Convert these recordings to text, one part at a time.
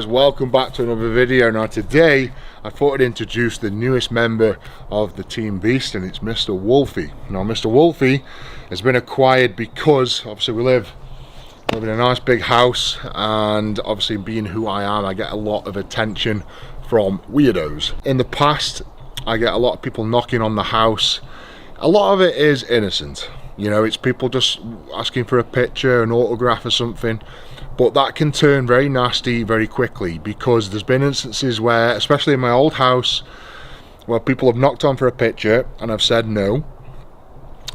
Welcome back to another video. Now today I thought I'd introduce the newest member of the Team Beast, and it's Mr. Wolfie. Now Mr. Wolfie has been acquired because obviously we live in a nice big house, and obviously being who I am, I get a lot of attention from weirdos. In the past I get a lot of people knocking on the house. A lot of it is innocent, you know, it's people just asking for a picture, an autograph or something. But that can turn very nasty very quickly, because there's been instances where, especially in my old house, where people have knocked on for a picture and I've said no.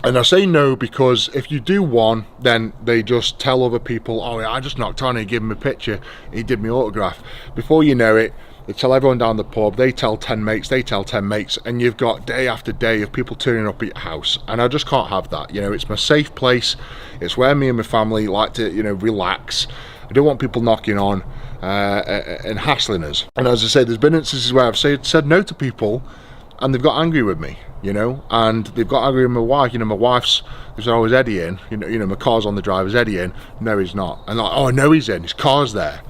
And I say no because if you do one, then they just tell other people, oh yeah, I just knocked on, he gave him a picture, he did me autograph. Before you know it, they tell everyone down the pub, they tell 10 mates, they tell 10 mates, and you've got day after day of people turning up at your house. And I just can't have that. You know, it's my safe place, it's where me and my family like to, you know, relax. I don't want people knocking on and hassling us. And as I say, there's been instances where I've said no to people and they've got angry with me, you know, and they've got angry with my wife. You know, my wife's, they said, oh, is Eddie in? You know, my car's on the drive, is Eddie in? No, he's not. And like, oh, no, he's in, his car's there.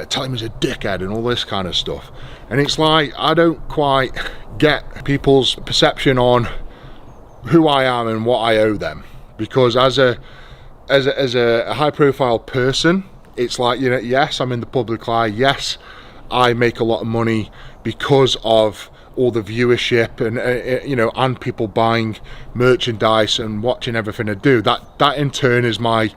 Tell him he's a dickhead and all this kind of stuff. And it's like, I don't quite get people's perception on who I am and what I owe them. Because as a high profile person, it's like, you know, yes, I'm in the public eye, yes, I make a lot of money because of all the viewership and you know, and people buying merchandise and watching everything I do. That in turn is my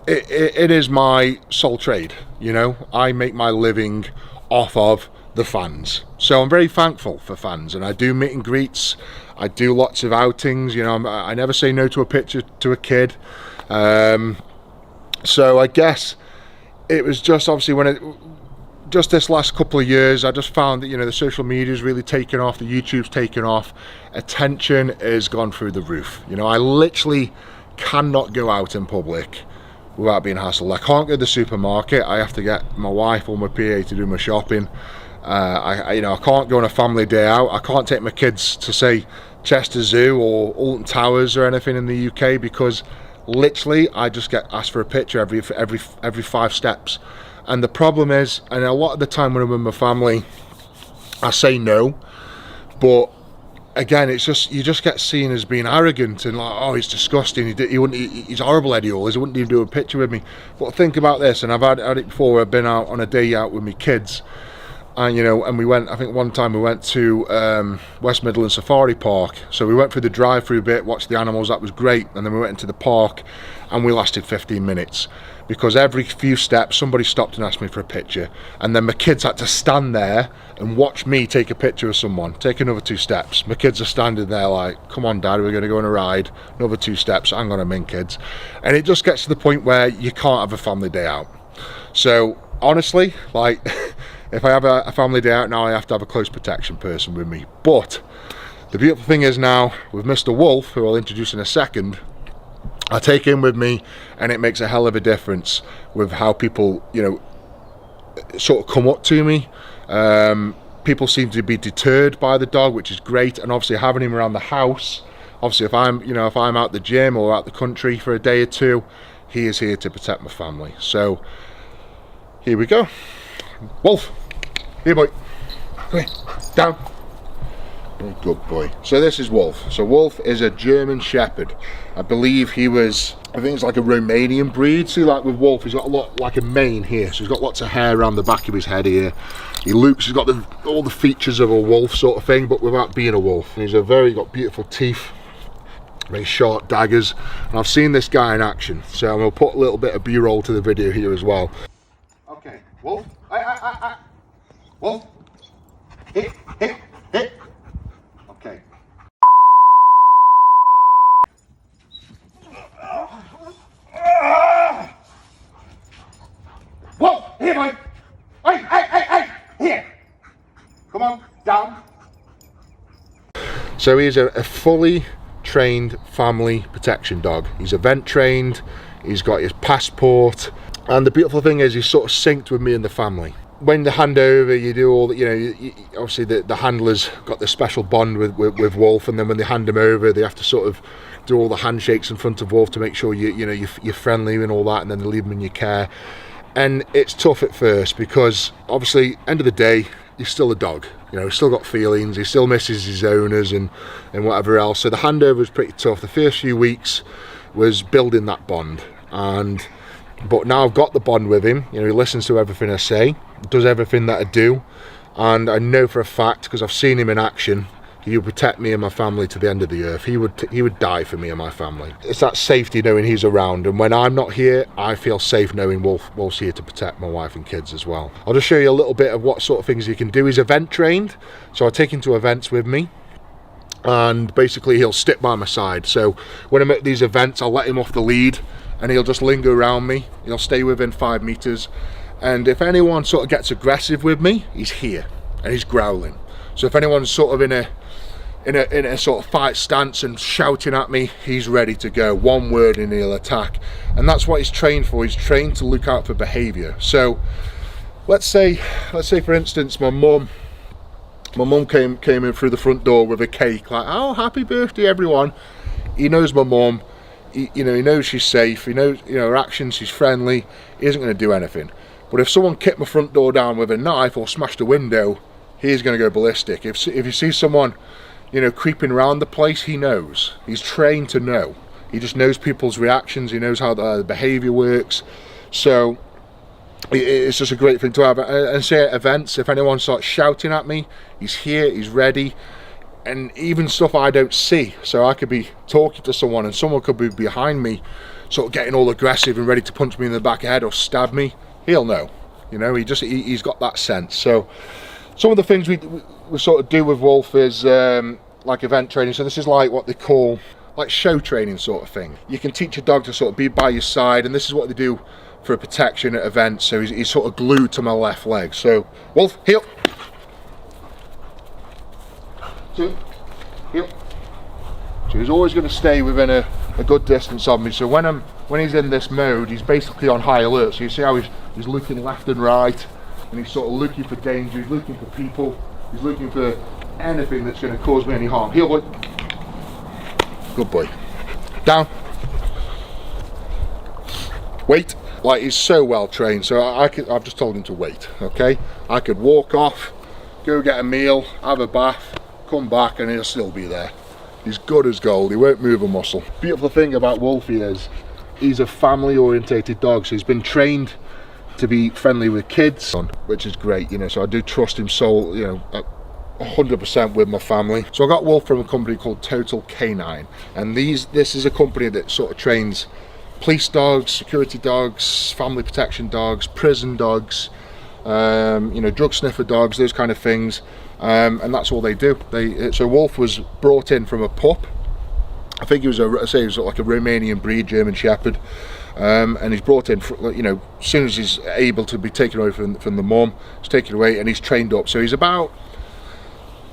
it is my sole trade, you know. I make my living off of the fans, so I'm very thankful for fans, and I do meet and greets, I do lots of outings, you know. I never say no to a picture to a kid. So I guess it was just obviously just this last couple of years, I just found that, you know, the social media's really taken off, the YouTube's taken off, attention has gone through the roof. You know, I literally cannot go out in public without being hassled. I can't go to the supermarket, I have to get my wife or my PA to do my shopping. You know, I can't go on a family day out, I can't take my kids to, say, Chester Zoo or Alton Towers or anything in the UK, because literally I just get asked for a picture every 5 steps. And the problem is, and a lot of the time when I'm with my family, I say no, but again, it's just, you just get seen as being arrogant and like, oh, he's disgusting, he's horrible, Eddie Hall, he wouldn't even do a picture with me. But think about this, and I've had it before, I've been out on a day out with my kids, and you know, and we went, I think one time we went to West Midlands Safari Park. So we went through the drive-through bit, watched the animals, that was great, and then we went into the park and we lasted 15 minutes because every few steps somebody stopped and asked me for a picture, and then my kids had to stand there and watch me take a picture of someone. Take another 2 steps, my kids are standing there like, come on dad, we're going to go on a ride. Another 2 steps, hang on a minute kids. And it just gets to the point where you can't have a family day out. So honestly, like if I have a family day out now, I have to have a close protection person with me. But the beautiful thing is now with Mr. Wolf, who I'll introduce in a second, I take him with me, and it makes a hell of a difference with how people, you know, sort of come up to me. People seem to be deterred by the dog, which is great. And obviously having him around the house, obviously if I'm out the gym or out the country for a day or two, he is here to protect my family. So here we go. Wolf, here boy, come here, down. Good boy. So this is Wolf. So Wolf is a German Shepherd. I believe he was, I think it's like a Romanian breed. See, like with Wolf, he's got a lot, like a mane here, so he's got lots of hair around the back of his head here. He loops, he's got all the features of a wolf sort of thing, but without being a wolf. And he's got beautiful teeth, very sharp daggers, and I've seen this guy in action, so I'm going to put a little bit of B-roll to the video here as well. Okay, Wolf, Wolf, hit, hit, hit. Okay. Wolf, here boy, hey, here, come on, down. So he's a fully trained family protection dog. He's event trained, he's got his passport, and the beautiful thing is he's sort of synced with me and the family. When they hand over, you do all that, you know, obviously the handler's got this special bond with Wolf, and then when they hand him over, they have to sort of do all the handshakes in front of Wolf to make sure you're friendly and all that, and then they leave him in your care. And it's tough at first because obviously, end of the day, he's still a dog. You know, he's still got feelings, he still misses his owners and whatever else. So the handover was pretty tough. The first few weeks was building that bond. But now I've got the bond with him. You know, he listens to everything I say, does everything that I do. And I know for a fact, because I've seen him in action, he would protect me and my family to the end of the earth. He would die for me and my family. It's that safety knowing he's around, and when I'm not here, I feel safe knowing Wolf's here to protect my wife and kids as well. I'll just show you a little bit of what sort of things he can do. He's event trained, so I take him to events with me, and basically he'll stick by my side. So when I'm at these events, I'll let him off the lead, and he'll just linger around me. He'll stay within 5 meters, and if anyone sort of gets aggressive with me, he's here, and he's growling. So if anyone's sort of in a sort of fight stance and shouting at me, he's ready to go. One word and he'll attack. And that's what he's trained for. He's trained to look out for behaviour. So let's say for instance, my mum came in through the front door with a cake, like, oh, happy birthday everyone. He knows my mum, he knows she's safe, he knows, her actions, she's friendly, he isn't going to do anything. But if someone kicked my front door down with a knife or smashed a window, he's going to go ballistic. If you see someone, creeping around the place, he knows. He's trained to know. He just knows people's reactions. He knows how the behaviour works. So it's just a great thing to have. And say at events, if anyone starts shouting at me, he's here, he's ready. And even stuff I don't see. So I could be talking to someone and someone could be behind me, sort of getting all aggressive and ready to punch me in the back of the head or stab me. He'll know. He's got that sense. So some of the things we sort of do with Wolf is like event training. So this is like what they call like show training sort of thing. You can teach a dog to sort of be by your side, and this is what they do for protection at events. So he's sort of glued to my left leg. So Wolf, heel. 2, heel. So he's always going to stay within a good distance of me. So when he's in this mode, he's basically on high alert. So you see how he's looking left and right, and he's sort of looking for danger, he's looking for people, he's looking for anything that's going to cause me any harm. Heel, boy. Good boy. Down. Wait. Like, he's so well trained, so I've just told him to wait, okay? I could walk off, go get a meal, have a bath, come back, and he'll still be there. He's good as gold, he won't move a muscle. Beautiful thing about Wolfie is he's a family orientated dog, so he's been trained to be friendly with kids, which is great, so I do trust him 100% with my family. So I got Wolf from a company called TOTAL K9, and this is a company that sort of trains police dogs, security dogs, family protection dogs, prison dogs, drug sniffer dogs, those kind of things, and that's all they do. So Wolf was brought in from a pup. I think he was like a Romanian breed, German Shepherd. And he's brought in, as soon as he's able to be taken away from the mum, he's taken away and he's trained up. So he's about,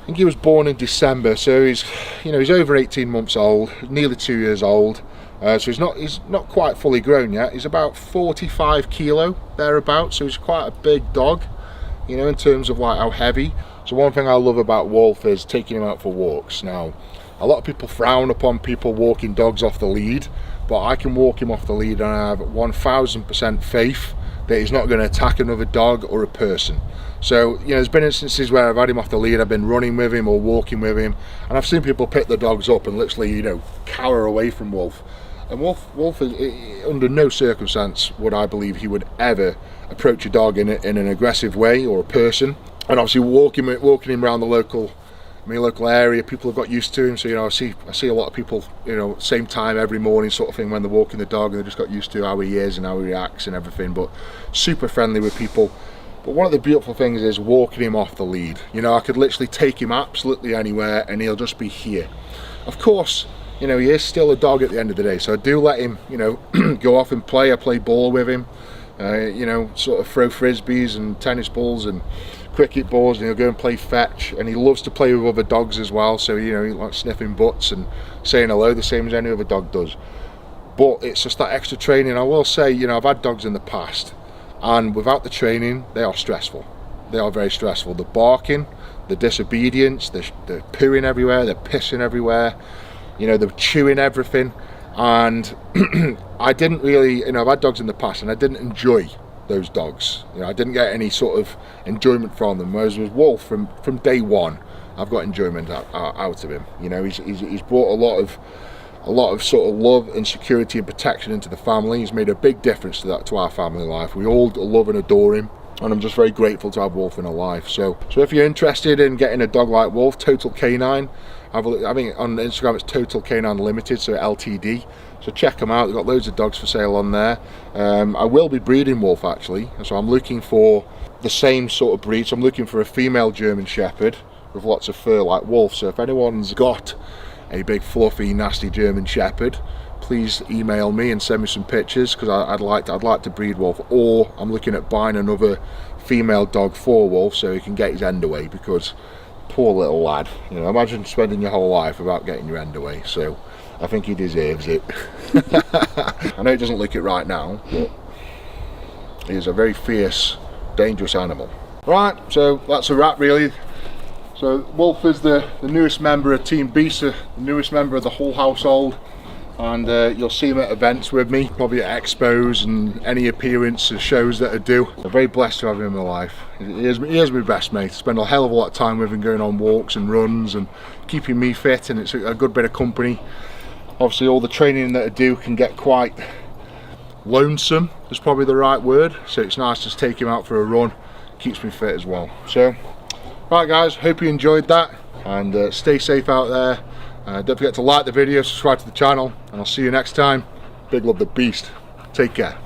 I think he was born in December, so he's over 18 months old, nearly 2 years old. So he's not quite fully grown yet. He's about 45 kilo thereabouts, so he's quite a big dog, in terms of like how heavy. So one thing I love about Wolf is taking him out for walks. Now, a lot of people frown upon people walking dogs off the lead, but I can walk him off the lead and I have 1000% faith that he's not going to attack another dog or a person. So there's been instances where I've had him off the lead, I've been running with him or walking with him, and I've seen people pick the dogs up and literally cower away from Wolf. And Wolf is, under no circumstance would I believe he would ever approach a dog in an aggressive way, or a person. And obviously walking him around the local area, people have got used to him. So I see a lot of people same time every morning sort of thing when they're walking the dog, and they just got used to how he is and how he reacts and everything. But super friendly with people. But one of the beautiful things is walking him off the lead. I could literally take him absolutely anywhere and he'll just be here. Of course, he is still a dog at the end of the day, so I do let him go off and play. I play ball with him, sort of throw frisbees and tennis balls and cricket balls, and he'll go and play fetch, and he loves to play with other dogs as well. So he likes sniffing butts and saying hello, the same as any other dog does. But it's just that extra training. I will say, I've had dogs in the past, and without the training, they are stressful. They are very stressful. The barking, the disobedience, they're pooing everywhere, they're pissing everywhere, they're chewing everything. And I didn't really, I've had dogs in the past and I didn't enjoy those dogs. You know, I didn't get any sort of enjoyment from them, whereas with Wolf, from day one, I've got enjoyment out of him. You know, he's brought a lot of sort of love and security and protection into the family. He's made a big difference to our family life. We all love and adore him, and I'm just very grateful to have Wolf in our life. So if you're interested in getting a dog like Wolf, Total K9, I think on Instagram it's Total K9 Ltd, so Ltd. So check them out. They've got loads of dogs for sale on there. I will be breeding Wolf actually, so I'm looking for the same sort of breed. So I'm looking for a female German Shepherd with lots of fur like Wolf. So if anyone's got a big fluffy nasty German Shepherd, please email me and send me some pictures, because I'd like to breed Wolf. Or I'm looking at buying another female dog for Wolf so he can get his end away, because poor little lad, you know, imagine spending your whole life without getting your end away. So I think he deserves it. I know he doesn't look it right now, but he is a very fierce, dangerous animal. Right, so that's a wrap really. So Wolf is the newest member of Team Beast, the newest member of the whole household, and you'll see him at events with me, probably at expos and any appearance or shows that I do. I'm very blessed to have him in my life. He is my best mate. I spend a hell of a lot of time with him, going on walks and runs and keeping me fit, and it's a good bit of company. Obviously all the training that I do can get quite lonesome, is probably the right word, so it's nice to just take him out for a run, keeps me fit as well. So right guys, hope you enjoyed that, and stay safe out there. Don't forget to like the video, subscribe to the channel, and I'll see you next time. Big love, the Beast. Take care.